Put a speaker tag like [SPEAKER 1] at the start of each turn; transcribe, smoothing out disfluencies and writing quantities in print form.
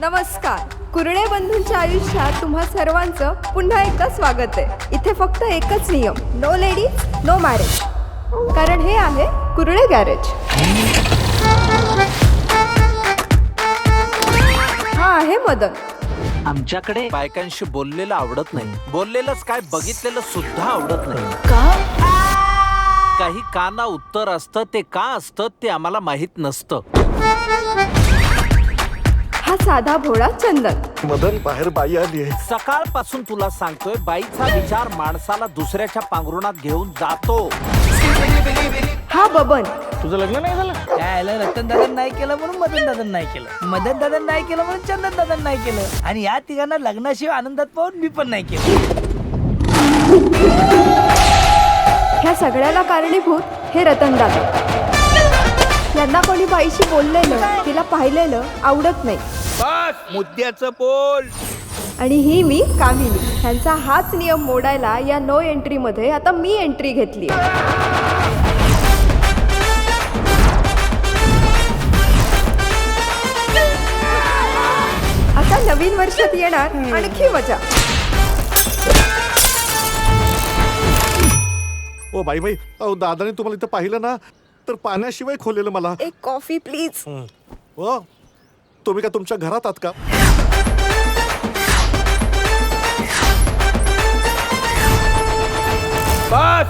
[SPEAKER 1] नमस्कार. कुरणे बंधूंच्या आयुष्यात तुम्हा सर्वांचं पुन्हा एकदा स्वागत आहे. इथे फक्त एकच नियम, नो लेडीज नो मॅरेज. कारण हे आहे कुरणे गॅरेज. हा आहे मदन.
[SPEAKER 2] आमच्याकडे बायकांशी बोललेलं आवडत नाही. बोललेलंच काय बघितलेलं सुद्धा आवडत नाही. काही का ना उत्तर असतं. ते का असतं ते आम्हाला माहित नसतं.
[SPEAKER 1] हा साधा भोळा चंदन.
[SPEAKER 3] मदन बाहेर बाई आली आहे.
[SPEAKER 2] सकाळपासून तुला सांगतोय, बाईचा विचार माणसाला दुसऱ्याच्या पांघरुणात घेऊन जातो.
[SPEAKER 1] हा बबन.
[SPEAKER 3] तुझं लग्न नाही झालं?
[SPEAKER 4] यायला रतन दादा नाही केलं म्हणून मदन दादा नाही केलं, मदन दादा नाही केलं म्हणून चंदन दादा नाही केलं, आणि या तिघांना लग्नाशिवाय आनंदात पाहून मी पण नाही केलं.
[SPEAKER 1] ह्या सगळ्याला कारणीभूत हे रतन दादा. यांना कोणी बाईशी बोललेलं, तिला पाहिलेलं आवडत नाही.
[SPEAKER 4] बस मुद्द्याचं बोल.
[SPEAKER 1] आणि ही मी कामिनी. ह्यांचा हाच नियम मोडायला या नो एंट्री मध्ये आता मी एंट्री घेतली. आता नवीन वर्षात येणार आणखी मजा.
[SPEAKER 3] ओ बाई बाई, अहो दादाने तुम्हाला इथं पाहिलं ना तर पाण्याशिवाय खोलेलं मला.
[SPEAKER 1] एक कॉफी प्लीज.
[SPEAKER 3] हो, तुम्ही का तुमच्या घरात आहात का?
[SPEAKER 4] बस